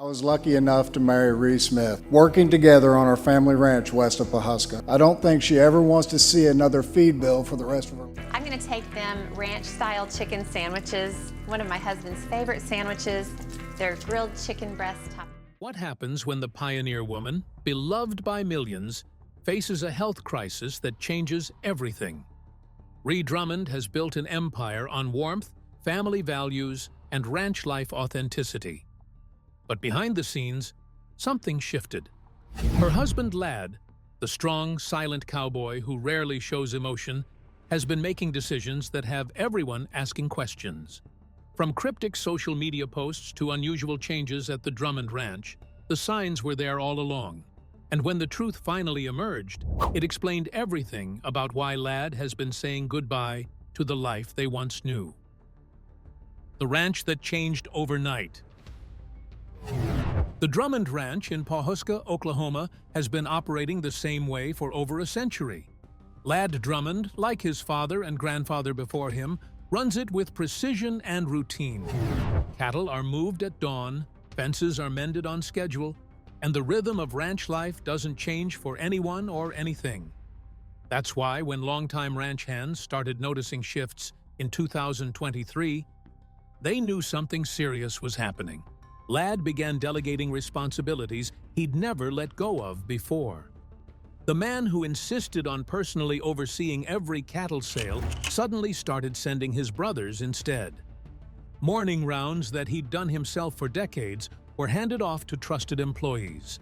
was lucky enough to marry Ree Smith, working together on our family ranch west of Pawhuska. I don't think she ever wants to see another feed bill for the rest of her life. I'm going to take them ranch-style chicken sandwiches, one of my husband's favorite sandwiches. They're grilled chicken breast top. What happens when the pioneer woman, beloved by millions, faces a health crisis that changes everything? Ree Drummond has built an empire on warmth, family values, and ranch life authenticity. But behind the scenes, something shifted. Her husband, Ladd, the strong, silent cowboy who rarely shows emotion, has been making decisions that have everyone asking questions. From cryptic social media posts to unusual changes at the Drummond Ranch, the signs were there all along. And when the truth finally emerged, it explained everything about why Ladd has been saying goodbye to the life they once knew. The ranch that changed overnight. The Drummond Ranch in Pawhuska, Oklahoma, has been operating the same way for over a century. Ladd Drummond, like his father and grandfather before him, runs it with precision and routine. Cattle are moved at dawn, fences are mended on schedule, and the rhythm of ranch life doesn't change for anyone or anything. That's why when longtime ranch hands started noticing shifts in 2023, they knew something serious was happening. Ladd began delegating responsibilities he'd never let go of before. The man who insisted on personally overseeing every cattle sale suddenly started sending his brothers instead. Morning rounds that he'd done himself for decades were handed off to trusted employees.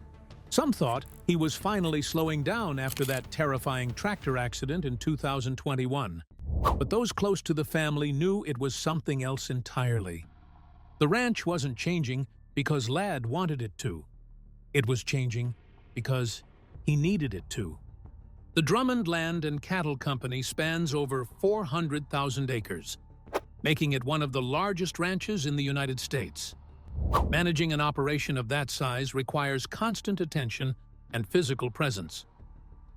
Some thought he was finally slowing down after that terrifying tractor accident in 2021. But those close to the family knew it was something else entirely. The ranch wasn't changing because Ladd wanted it to. It was changing because he needed it to. The Drummond Land and Cattle Company spans over 400,000 acres, making it one of the largest ranches in the United States. Managing an operation of that size requires constant attention and physical presence.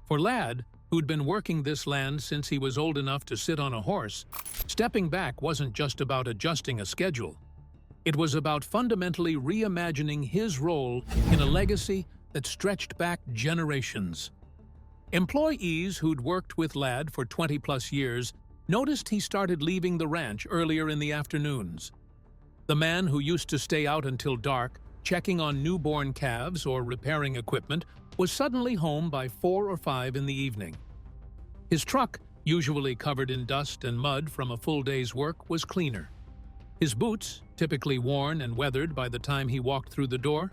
For Ladd, who'd been working this land since he was old enough to sit on a horse, stepping back wasn't just about adjusting a schedule. It was about fundamentally reimagining his role in a legacy that stretched back generations. Employees who'd worked with Ladd for 20-plus years noticed he started leaving the ranch earlier in the afternoons. The man who used to stay out until dark, checking on newborn calves or repairing equipment, was suddenly home by 4 or 5 in the evening. His truck, usually covered in dust and mud from a full day's work, was cleaner. His boots, typically worn and weathered by the time he walked through the door,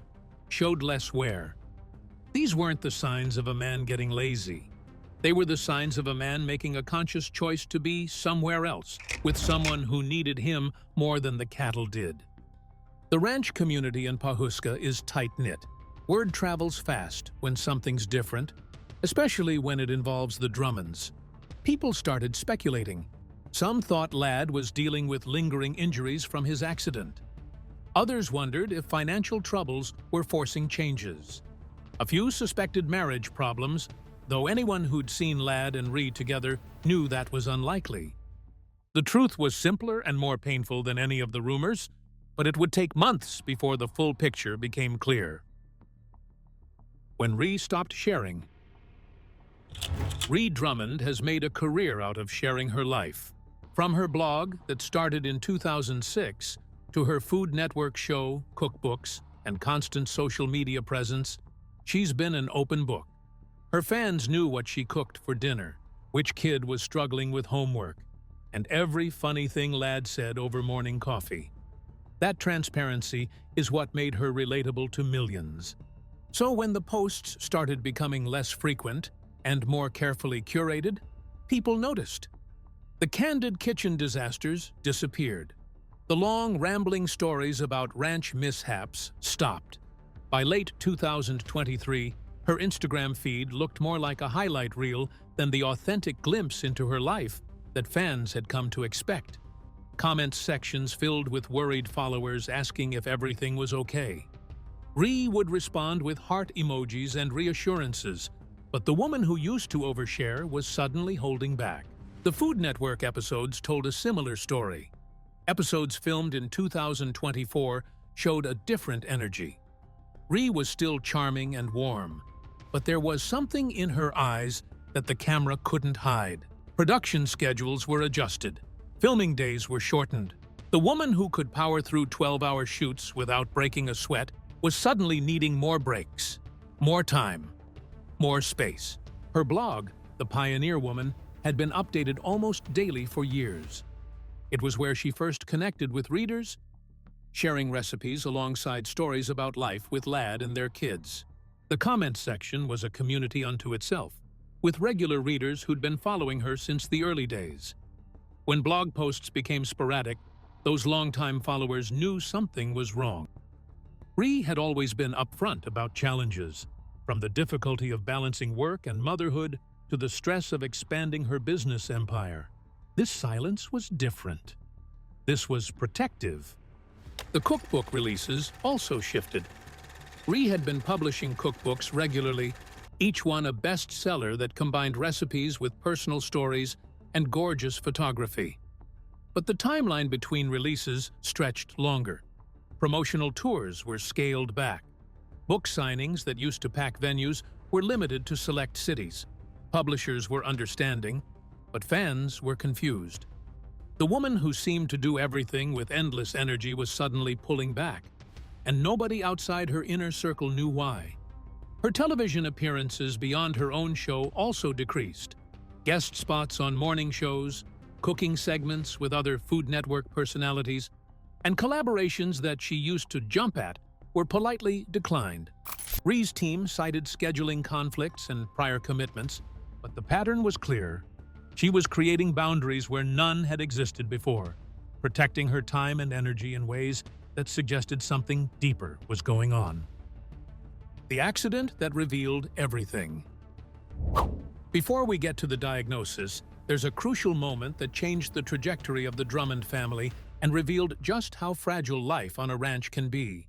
showed less wear. These weren't the signs of a man getting lazy. They were the signs of a man making a conscious choice to be somewhere else, with someone who needed him more than the cattle did. The ranch community in Pawhuska is tight-knit. Word travels fast when something's different, especially when it involves the Drummonds. People started speculating. Some thought Ladd was dealing with lingering injuries from his accident. Others wondered if financial troubles were forcing changes. A few suspected marriage problems, though anyone who'd seen Ladd and Ree together knew that was unlikely. The truth was simpler and more painful than any of the rumors, but it would take months before the full picture became clear. When Ree stopped sharing, Ree Drummond has made a career out of sharing her life. From her blog that started in 2006 to her Food Network show, cookbooks, and constant social media presence, she's been an open book. Her fans knew what she cooked for dinner, which kid was struggling with homework, and every funny thing Ladd said over morning coffee. That transparency is what made her relatable to millions. So when the posts started becoming less frequent and more carefully curated, people noticed. The candid kitchen disasters disappeared. The long, rambling stories about ranch mishaps stopped. By late 2023, her Instagram feed looked more like a highlight reel than the authentic glimpse into her life that fans had come to expect. Comment sections filled with worried followers asking if everything was okay. Ree would respond with heart emojis and reassurances, but the woman who used to overshare was suddenly holding back. The Food Network episodes told a similar story. Episodes filmed in 2024 showed a different energy. Ree was still charming and warm, but there was something in her eyes that the camera couldn't hide. Production schedules were adjusted. Filming days were shortened. The woman who could power through 12-hour shoots without breaking a sweat was suddenly needing more breaks, more time, more space. Her blog, The Pioneer Woman, had been updated almost daily for years. It was where she first connected with readers, sharing recipes alongside stories about life with Ladd and their kids. The comments section was a community unto itself, with regular readers who'd been following her since the early days. When blog posts became sporadic, those longtime followers knew something was wrong. Ree had always been upfront about challenges, from the difficulty of balancing work and motherhood to the stress of expanding her business empire. This silence was different. This was protective. The cookbook releases also shifted. Ree had been publishing cookbooks regularly, each one a bestseller that combined recipes with personal stories and gorgeous photography. But the timeline between releases stretched longer. Promotional tours were scaled back. Book signings that used to pack venues were limited to select cities. Publishers were understanding, but fans were confused. The woman who seemed to do everything with endless energy was suddenly pulling back, and nobody outside her inner circle knew why. Her television appearances beyond her own show also decreased. Guest spots on morning shows, cooking segments with other Food Network personalities, and collaborations that she used to jump at were politely declined. Ree's team cited scheduling conflicts and prior commitments, but the pattern was clear. She was creating boundaries where none had existed before, protecting her time and energy in ways that suggested something deeper was going on. The accident that revealed everything. Before we get to the diagnosis, there's a crucial moment that changed the trajectory of the Drummond family and revealed just how fragile life on a ranch can be.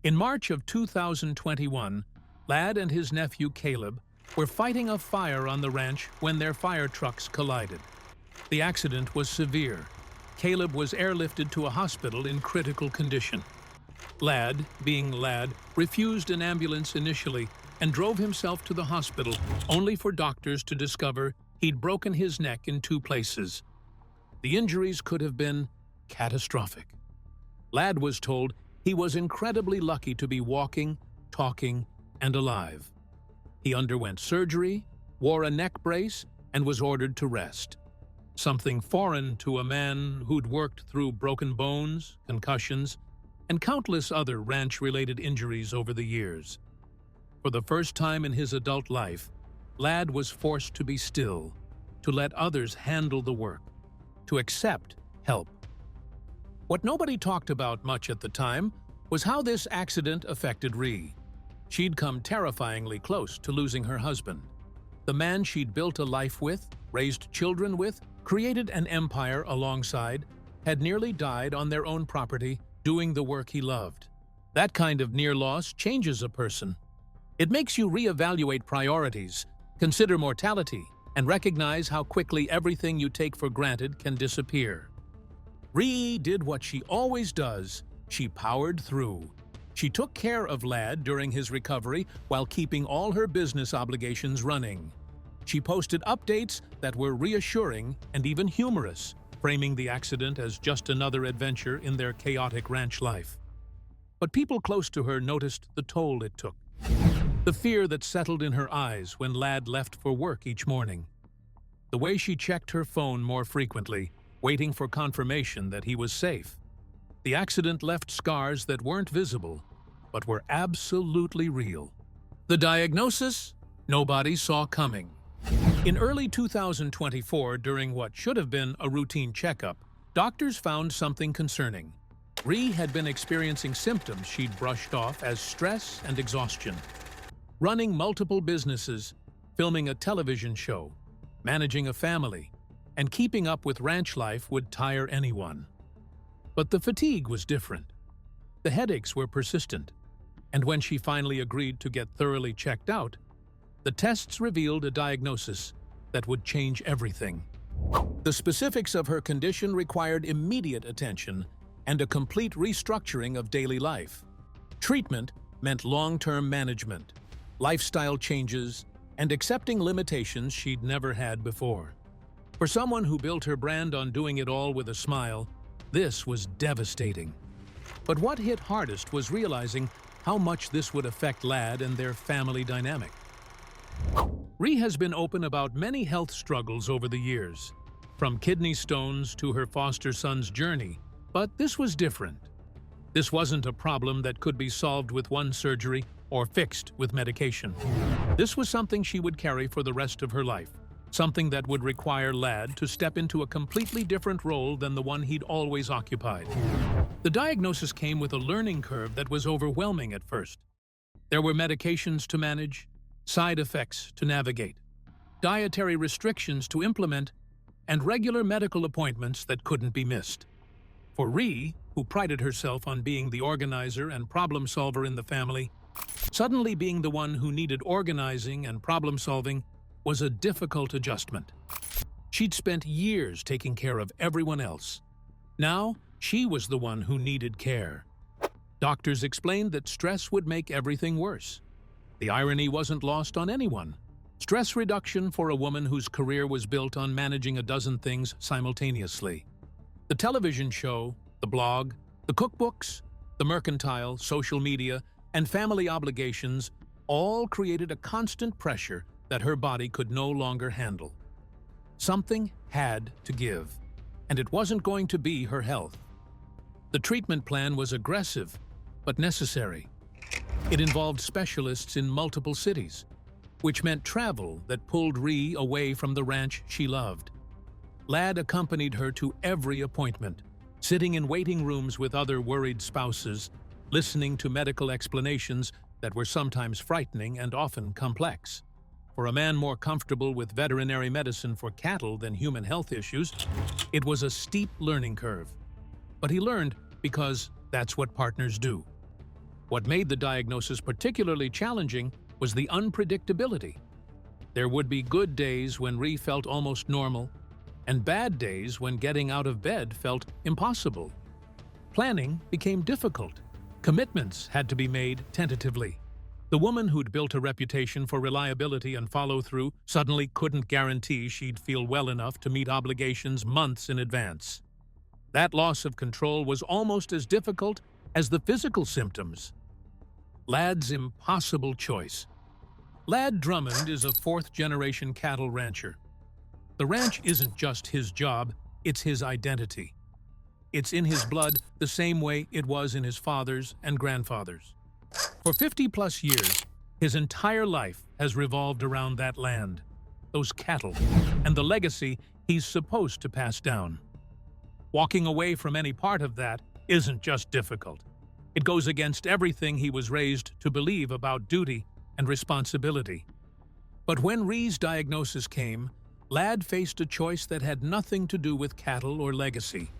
In March of 2021, Ladd and his nephew Caleb were fighting a fire on the ranch when their fire trucks collided. The accident was severe. Caleb was airlifted to a hospital in critical condition. Ladd, being Ladd, refused an ambulance initially and drove himself to the hospital, only for doctors to discover he'd broken his neck in 2 places. The injuries could have been catastrophic. Ladd was told he was incredibly lucky to be walking, talking, and alive. He underwent surgery, wore a neck brace, and was ordered to rest. Something foreign to a man who'd worked through broken bones, concussions, and countless other ranch-related injuries over the years. For the first time in his adult life, Ladd was forced to be still, to let others handle the work, to accept help. What nobody talked about much at the time was how this accident affected Ree. She'd come terrifyingly close to losing her husband. The man she'd built a life with, raised children with, created an empire alongside, had nearly died on their own property doing the work he loved. That kind of near loss changes a person. It makes you reevaluate priorities, consider mortality, and recognize how quickly everything you take for granted can disappear. Ree did what she always does. She powered through. She took care of Ladd during his recovery while keeping all her business obligations running. She posted updates that were reassuring and even humorous, framing the accident as just another adventure in their chaotic ranch life. But people close to her noticed the toll it took. The fear that settled in her eyes when Ladd left for work each morning. The way she checked her phone more frequently, waiting for confirmation that he was safe. The accident left scars that weren't visible, but were absolutely real. The diagnosis? Nobody saw coming. In early 2024, during what should have been a routine checkup, doctors found something concerning. Ree had been experiencing symptoms she'd brushed off as stress and exhaustion. Running multiple businesses, filming a television show, managing a family, and keeping up with ranch life would tire anyone. But the fatigue was different. The headaches were persistent, and when she finally agreed to get thoroughly checked out, the tests revealed a diagnosis that would change everything. The specifics of her condition required immediate attention and a complete restructuring of daily life. Treatment meant long-term management, lifestyle changes, and accepting limitations she'd never had before. For someone who built her brand on doing it all with a smile, this was devastating. But what hit hardest was realizing how much this would affect Ladd and their family dynamic. Ree has been open about many health struggles over the years, from kidney stones to her foster son's journey, but this was different. This wasn't a problem that could be solved with one surgery or fixed with medication. This was something she would carry for the rest of her life, something that would require Ladd to step into a completely different role than the one he'd always occupied. The diagnosis came with a learning curve that was overwhelming at first. There were medications to manage, side effects to navigate, dietary restrictions to implement, and regular medical appointments that couldn't be missed. For Ree, who prided herself on being the organizer and problem solver in the family, suddenly being the one who needed organizing and problem solving was a difficult adjustment. She'd spent years taking care of everyone else. Now, she was the one who needed care. Doctors explained that stress would make everything worse. The irony wasn't lost on anyone. Stress reduction for a woman whose career was built on managing a dozen things simultaneously. The television show, the blog, the cookbooks, the mercantile, social media, and family obligations all created a constant pressure that her body could no longer handle. Something had to give, and it wasn't going to be her health. The treatment plan was aggressive, but necessary. It involved specialists in multiple cities, which meant travel that pulled Ree away from the ranch she loved. Ladd accompanied her to every appointment, sitting in waiting rooms with other worried spouses, listening to medical explanations that were sometimes frightening and often complex. For a man more comfortable with veterinary medicine for cattle than human health issues, it was a steep learning curve. But he learned because that's what partners do. What made the diagnosis particularly challenging was the unpredictability. There would be good days when Ree felt almost normal, and bad days when getting out of bed felt impossible. Planning became difficult. Commitments had to be made tentatively. The woman who'd built a reputation for reliability and follow-through suddenly couldn't guarantee she'd feel well enough to meet obligations months in advance. That loss of control was almost as difficult as the physical symptoms. Ladd's impossible choice. Ladd Drummond is a fourth-generation cattle rancher. The ranch isn't just his job, it's his identity. It's in his blood the same way it was in his father's and grandfather's. For 50-plus years, his entire life has revolved around that land, those cattle, and the legacy he's supposed to pass down. Walking away from any part of that isn't just difficult. It goes against everything he was raised to believe about duty and responsibility. But when Ree's diagnosis came, Ladd faced a choice that had nothing to do with cattle or legacy.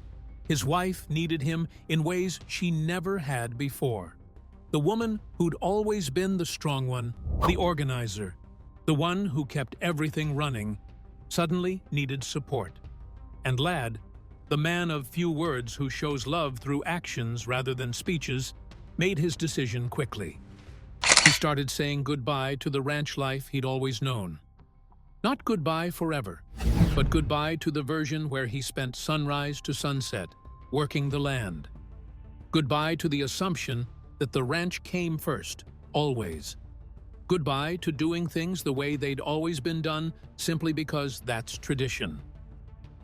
His wife needed him in ways she never had before. The woman who'd always been the strong one, the organizer, the one who kept everything running, suddenly needed support. And Ladd, the man of few words who shows love through actions rather than speeches, made his decision quickly. He started saying goodbye to the ranch life he'd always known. Not goodbye forever, but goodbye to the version where he spent sunrise to sunset, working the land. Goodbye to the assumption that the ranch came first, always. Goodbye to doing things the way they'd always been done simply because that's tradition.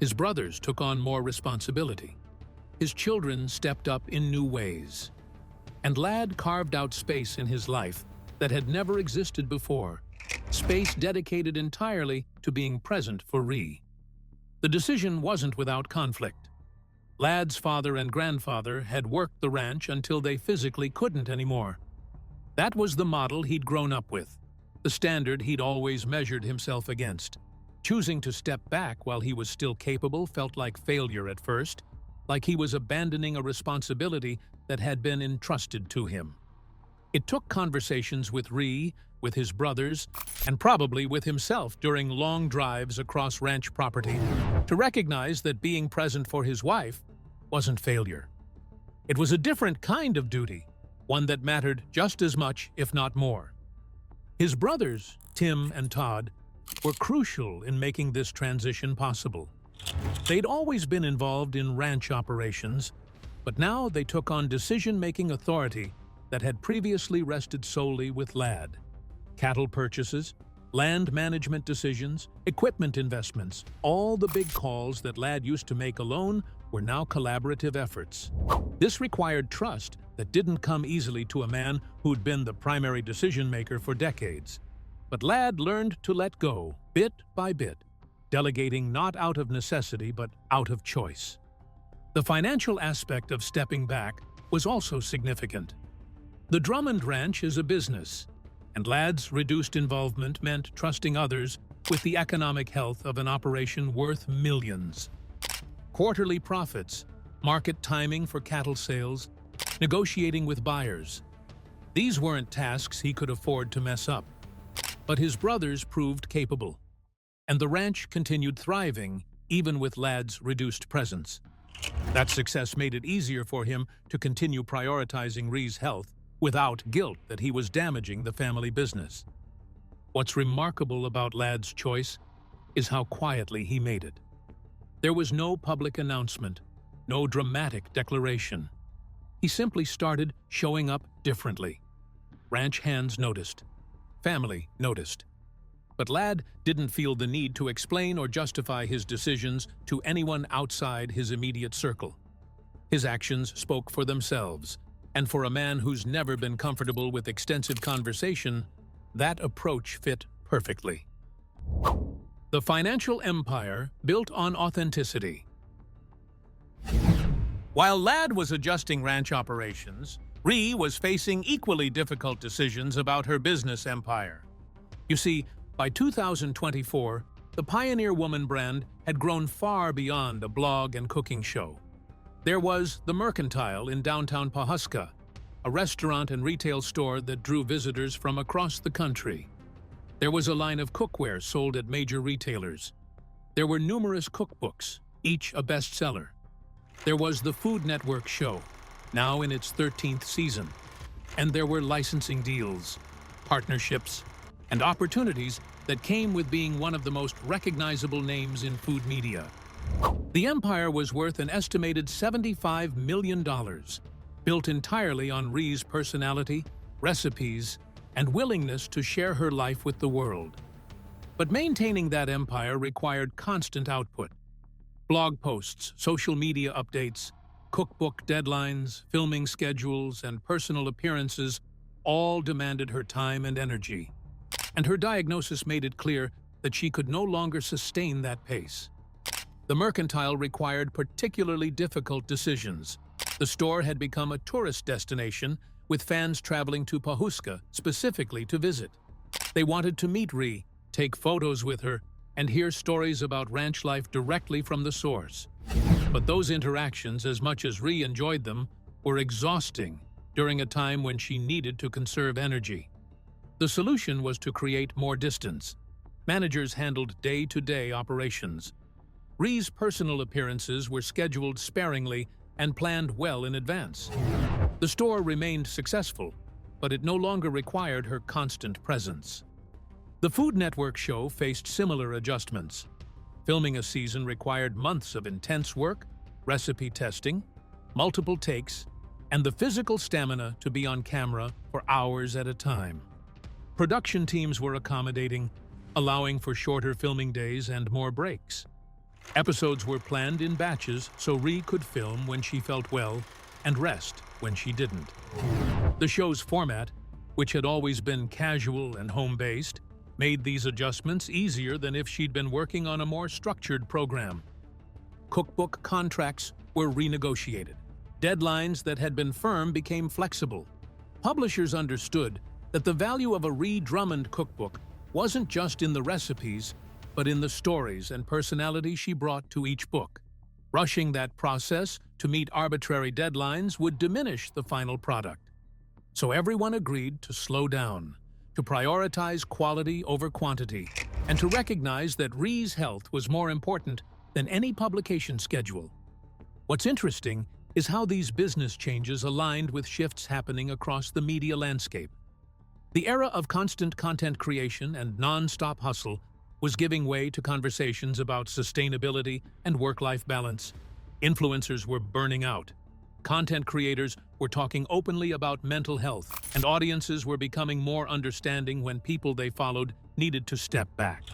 His brothers took on more responsibility. His children stepped up in new ways. And Ladd carved out space in his life that had never existed before, space dedicated entirely to being present for Ree. The decision wasn't without conflict. Ladd's father and grandfather had worked the ranch until they physically couldn't anymore. That was the model he'd grown up with, the standard he'd always measured himself against. Choosing to step back while he was still capable felt like failure at first, like he was abandoning a responsibility that had been entrusted to him. It took conversations with Ree, with his brothers, and probably with himself during long drives across ranch property to recognize that being present for his wife wasn't failure. It was a different kind of duty, one that mattered just as much, if not more. His brothers, Tim and Todd, were crucial in making this transition possible. They'd always been involved in ranch operations, but now they took on decision-making authority that had previously rested solely with Ladd. Cattle purchases, land management decisions, equipment investments, all the big calls that Ladd used to make alone were now collaborative efforts. This required trust that didn't come easily to a man who'd been the primary decision-maker for decades. But Ladd learned to let go, bit by bit, delegating not out of necessity but out of choice. The financial aspect of stepping back was also significant. The Drummond Ranch is a business, and Ladd's reduced involvement meant trusting others with the economic health of an operation worth millions. Quarterly profits, market timing for cattle sales, negotiating with buyers. These weren't tasks he could afford to mess up. But his brothers proved capable, and the ranch continued thriving even with Ladd's reduced presence. That success made it easier for him to continue prioritizing Ree's health without guilt that he was damaging the family business. What's remarkable about Ladd's choice is how quietly he made it. There was no public announcement, no dramatic declaration. He simply started showing up differently. Ranch hands noticed. Family noticed. But Ladd didn't feel the need to explain or justify his decisions to anyone outside his immediate circle. His actions spoke for themselves, and for a man who's never been comfortable with extensive conversation, that approach fit perfectly. The financial empire built on authenticity. While Ladd was adjusting ranch operations, Ree was facing equally difficult decisions about her business empire. You see, by 2024, the Pioneer Woman brand had grown far beyond a blog and cooking show. There was the Mercantile in downtown Pawhuska, a restaurant and retail store that drew visitors from across the country. There was a line of cookware sold at major retailers. There were numerous cookbooks, each a bestseller. There was the Food Network show, now in its 13th season. And there were licensing deals, partnerships, and opportunities that came with being one of the most recognizable names in food media. The empire was worth an estimated $75 million, built entirely on Ree's personality, recipes, and willingness to share her life with the world. But maintaining that empire required constant output. Blog posts, social media updates, cookbook deadlines, filming schedules, and personal appearances all demanded her time and energy. And her diagnosis made it clear that she could no longer sustain that pace. The Mercantile required particularly difficult decisions. The store had become a tourist destination, with fans traveling to Pawhuska specifically to visit. They wanted to meet Ree, take photos with her, and hear stories about ranch life directly from the source. But those interactions, as much as Ree enjoyed them, were exhausting during a time when she needed to conserve energy. The solution was to create more distance. Managers handled day-to-day operations. Ree's personal appearances were scheduled sparingly and planned well in advance. The store remained successful, but it no longer required her constant presence. The Food Network show faced similar adjustments. Filming a season required months of intense work, recipe testing, multiple takes, and the physical stamina to be on camera for hours at a time. Production teams were accommodating, allowing for shorter filming days and more breaks. Episodes were planned in batches so Ree could film when she felt well and rest when she didn't. The show's format, which had always been casual and home-based, made these adjustments easier than if she'd been working on a more structured program. Cookbook contracts were renegotiated. Deadlines that had been firm became flexible. Publishers understood that the value of a Ree Drummond cookbook wasn't just in the recipes, but in the stories and personality she brought to each book. Rushing that process to meet arbitrary deadlines would diminish the final product. So everyone agreed to slow down, to prioritize quality over quantity, and to recognize that Ree's health was more important than any publication schedule. What's interesting is how these business changes aligned with shifts happening across the media landscape. The era of constant content creation and non-stop hustle was giving way to conversations about sustainability and work-life balance. Influencers were burning out. Content creators were talking openly about mental health, and audiences were becoming more understanding when people they followed needed to step back.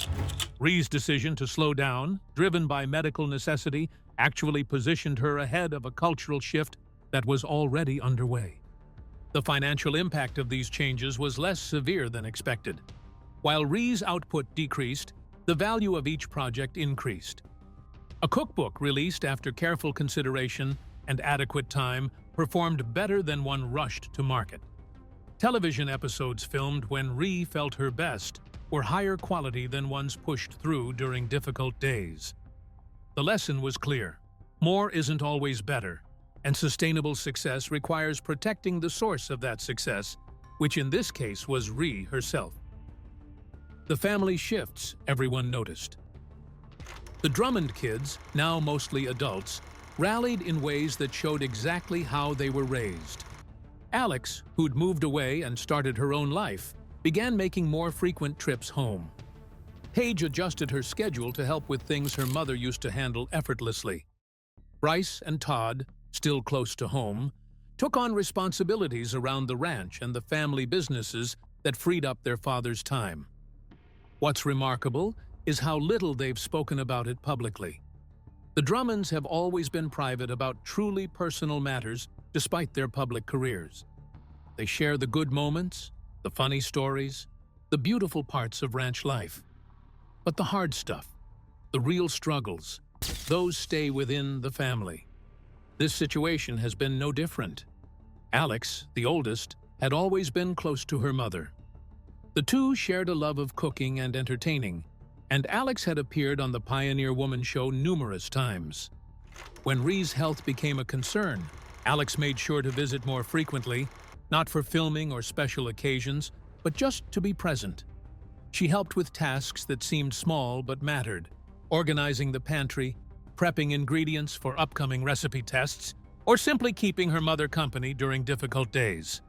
Ree's decision to slow down, driven by medical necessity, actually positioned her ahead of a cultural shift that was already underway. The financial impact of these changes was less severe than expected. While Ree's output decreased, the value of each project increased. A cookbook released after careful consideration and adequate time performed better than one rushed to market. Television episodes filmed when Ree felt her best were higher quality than ones pushed through during difficult days. The lesson was clear. More isn't always better, and sustainable success requires protecting the source of that success, which in this case was Ree herself. The family shifts everyone noticed. The Drummond kids, now mostly adults, rallied in ways that showed exactly how they were raised. Alex, who'd moved away and started her own life, began making more frequent trips home. Paige adjusted her schedule to help with things her mother used to handle effortlessly. Bryce and Todd, still close to home, took on responsibilities around the ranch and the family businesses that freed up their father's time. What's remarkable is how little they've spoken about it publicly. The Drummonds have always been private about truly personal matters despite their public careers. They share the good moments, the funny stories, the beautiful parts of ranch life. But the hard stuff, the real struggles, those stay within the family. This situation has been no different. Alex, the oldest, had always been close to her mother. The two shared a love of cooking and entertaining, and Alex had appeared on the Pioneer Woman show numerous times. When Ree's health became a concern, Alex made sure to visit more frequently, not for filming or special occasions, but just to be present. She helped with tasks that seemed small but mattered, organizing the pantry, prepping ingredients for upcoming recipe tests, or simply keeping her mother company during difficult days.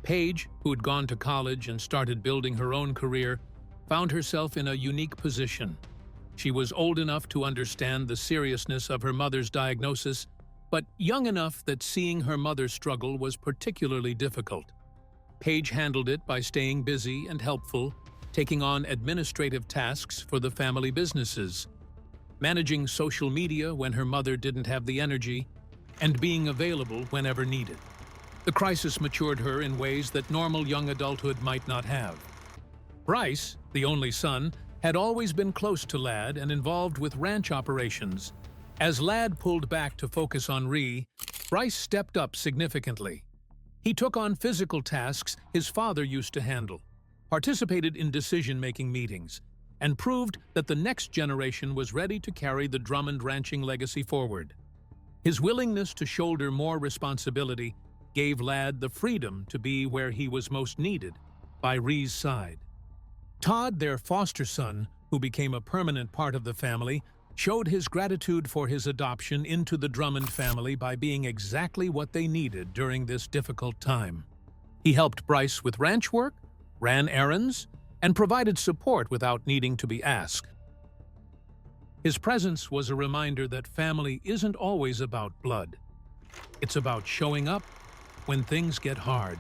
Paige, who had gone to college and started building her own career, found herself in a unique position. She was old enough to understand the seriousness of her mother's diagnosis, but young enough that seeing her mother struggle was particularly difficult. Paige handled it by staying busy and helpful, taking on administrative tasks for the family businesses, managing social media when her mother didn't have the energy, and being available whenever needed. The crisis matured her in ways that normal young adulthood might not have. Bryce, the only son, had always been close to Ladd and involved with ranch operations. As Ladd pulled back to focus on Ree, Bryce stepped up significantly. He took on physical tasks his father used to handle, participated in decision-making meetings, and proved that the next generation was ready to carry the Drummond ranching legacy forward. His willingness to shoulder more responsibility gave Ladd the freedom to be where he was most needed, by Ree's side. Todd, their foster son, who became a permanent part of the family, showed his gratitude for his adoption into the Drummond family by being exactly what they needed during this difficult time. He helped Bryce with ranch work, ran errands, and provided support without needing to be asked. His presence was a reminder that family isn't always about blood. It's about showing up when things get hard.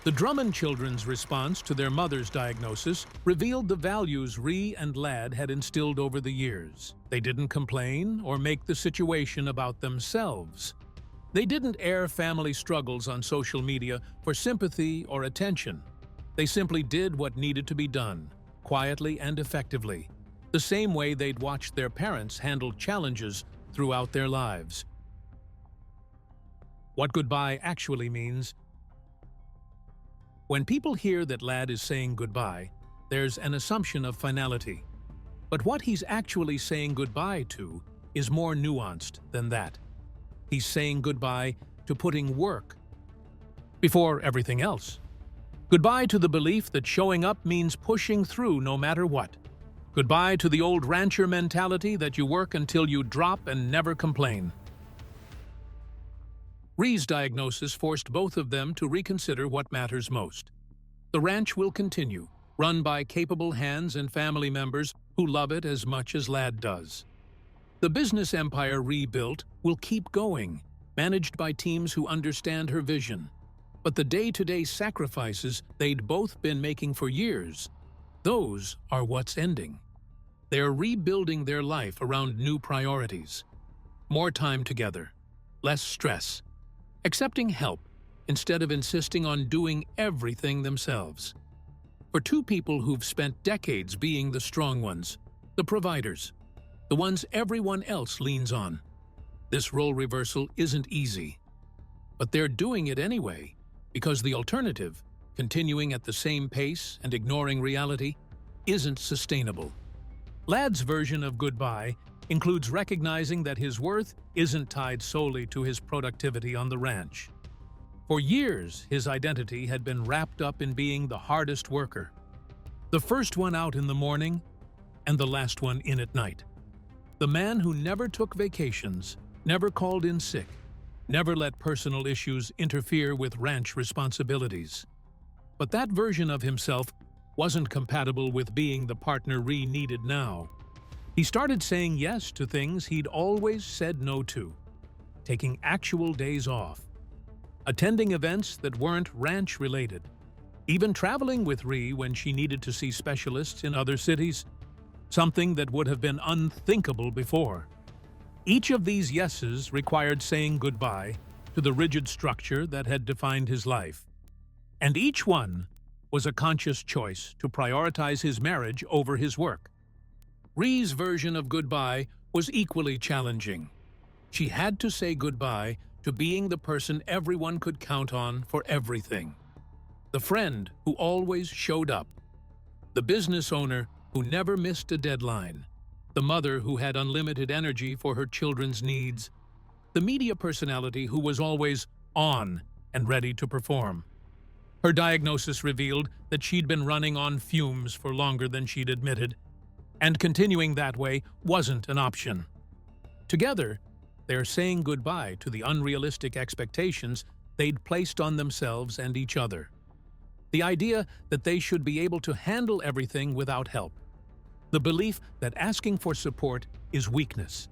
The Drummond children's response to their mother's diagnosis revealed the values Ree and Ladd had instilled over the years. They didn't complain or make the situation about themselves. They didn't air family struggles on social media for sympathy or attention. They simply did what needed to be done, quietly and effectively, the same way they'd watched their parents handle challenges throughout their lives. What goodbye actually means. When people hear that Ladd is saying goodbye, there's an assumption of finality. But what he's actually saying goodbye to is more nuanced than that. He's saying goodbye to putting work before everything else. Goodbye to the belief that showing up means pushing through no matter what. Goodbye to the old rancher mentality that you work until you drop and never complain. Ree's diagnosis forced both of them to reconsider what matters most. The ranch will continue, run by capable hands and family members who love it as much as Ladd does. The business empire Ree built will keep going, managed by teams who understand her vision. But the day-to-day sacrifices they'd both been making for years, those are what's ending. They're rebuilding their life around new priorities. More time together, less stress, accepting help instead of insisting on doing everything themselves. For two people who've spent decades being the strong ones, the providers, the ones everyone else leans on, this role reversal isn't easy. But they're doing it anyway, because the alternative, continuing at the same pace and ignoring reality, isn't sustainable. Ladd's version of goodbye includes recognizing that his worth isn't tied solely to his productivity on the ranch. For years, his identity had been wrapped up in being the hardest worker, the first one out in the morning and the last one in at night. The man who never took vacations, never called in sick, never let personal issues interfere with ranch responsibilities. But that version of himself wasn't compatible with being the partner Ree needed now. He started saying yes to things he'd always said no to, taking actual days off, attending events that weren't ranch-related, even traveling with Ree when she needed to see specialists in other cities, something that would have been unthinkable before. Each of these yeses required saying goodbye to the rigid structure that had defined his life. And each one was a conscious choice to prioritize his marriage over his work. Ree's version of goodbye was equally challenging. She had to say goodbye to being the person everyone could count on for everything. The friend who always showed up. The business owner who never missed a deadline. The mother who had unlimited energy for her children's needs. The media personality who was always on and ready to perform. Her diagnosis revealed that she'd been running on fumes for longer than she'd admitted, and continuing that way wasn't an option. Together, they're saying goodbye to the unrealistic expectations they'd placed on themselves and each other. The idea that they should be able to handle everything without help. The belief that asking for support is weakness.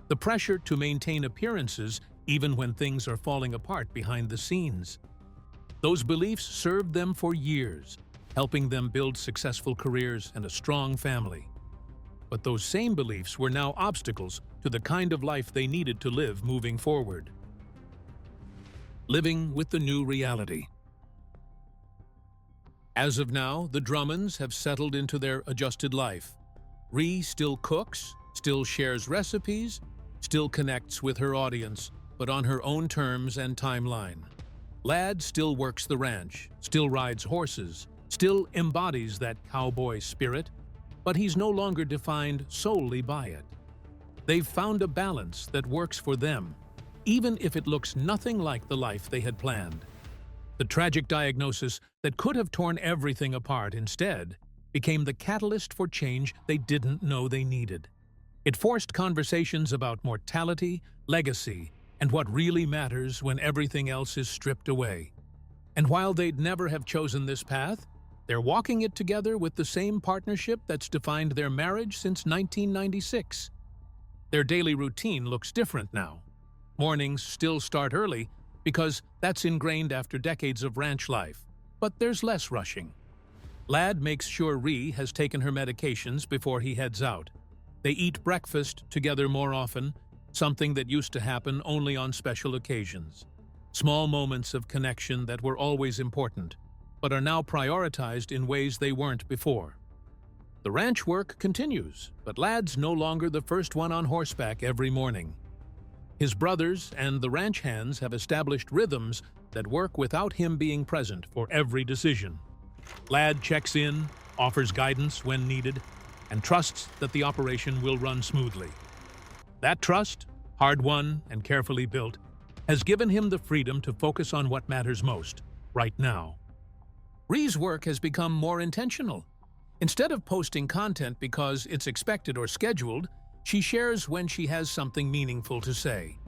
The pressure to maintain appearances even when things are falling apart behind the scenes. Those beliefs served them for years, helping them build successful careers and a strong family. But those same beliefs were now obstacles to the kind of life they needed to live moving forward. Living with the new reality. As of now, the Drummonds have settled into their adjusted life. Ree still cooks, still shares recipes, still connects with her audience, but on her own terms and timeline. Ladd still works the ranch, still rides horses, still embodies that cowboy spirit, but he's no longer defined solely by it. They've found a balance that works for them, even if it looks nothing like the life they had planned. The tragic diagnosis that could have torn everything apart instead became the catalyst for change they didn't know they needed. It forced conversations about mortality, legacy, and what really matters when everything else is stripped away. And while they'd never have chosen this path, they're walking it together with the same partnership that's defined their marriage since 1996. Their daily routine looks different now. Mornings still start early because that's ingrained after decades of ranch life, but there's less rushing. Ladd makes sure Ree has taken her medications before he heads out. They eat breakfast together more often, something that used to happen only on special occasions. Small moments of connection that were always important, but are now prioritized in ways they weren't before. The ranch work continues, but Ladd's no longer the first one on horseback every morning. His brothers and the ranch hands have established rhythms that work without him being present for every decision. Ladd checks in, offers guidance when needed, and trusts that the operation will run smoothly. That trust, hard-won and carefully built, has given him the freedom to focus on what matters most, right now. Ree's work has become more intentional. Instead of posting content because it's expected or scheduled, she shares when she has something meaningful to say.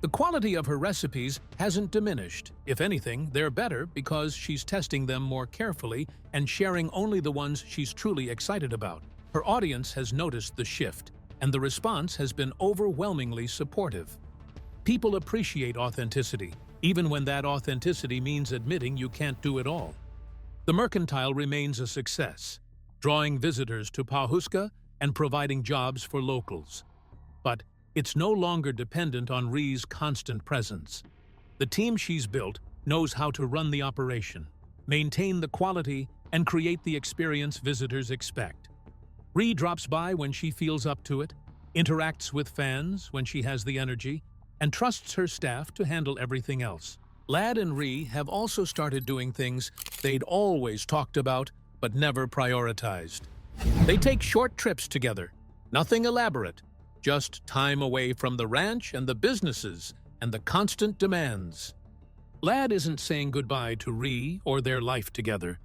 The quality of her recipes hasn't diminished. If anything, they're better because she's testing them more carefully and sharing only the ones she's truly excited about. Her audience has noticed the shift, and the response has been overwhelmingly supportive. People appreciate authenticity, even when that authenticity means admitting you can't do it all. The Mercantile remains a success, drawing visitors to Pawhuska and providing jobs for locals. But it's no longer dependent on Ree's constant presence. The team she's built knows how to run the operation, maintain the quality, and create the experience visitors expect. Ree drops by when she feels up to it, interacts with fans when she has the energy, and trusts her staff to handle everything else. Ladd and Ree have also started doing things they'd always talked about but never prioritized. They take short trips together, nothing elaborate, just time away from the ranch and the businesses and the constant demands. Ladd isn't saying goodbye to Ree or their life together.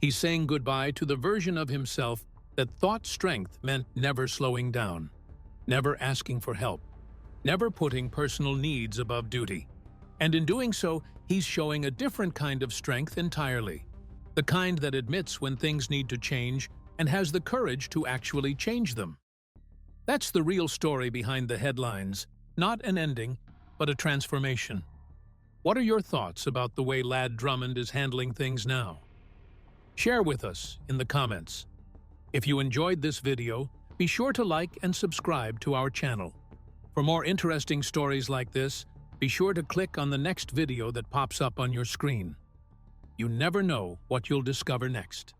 He's saying goodbye to the version of himself that thought strength meant never slowing down, never asking for help, never putting personal needs above duty. And in doing so, he's showing a different kind of strength entirely. The kind that admits when things need to change and has the courage to actually change them. That's the real story behind the headlines, not an ending, but a transformation. What are your thoughts about the way Ladd Drummond is handling things now? Share with us in the comments. If you enjoyed this video, be sure to like and subscribe to our channel. For more interesting stories like this, be sure to click on the next video that pops up on your screen. You never know what you'll discover next.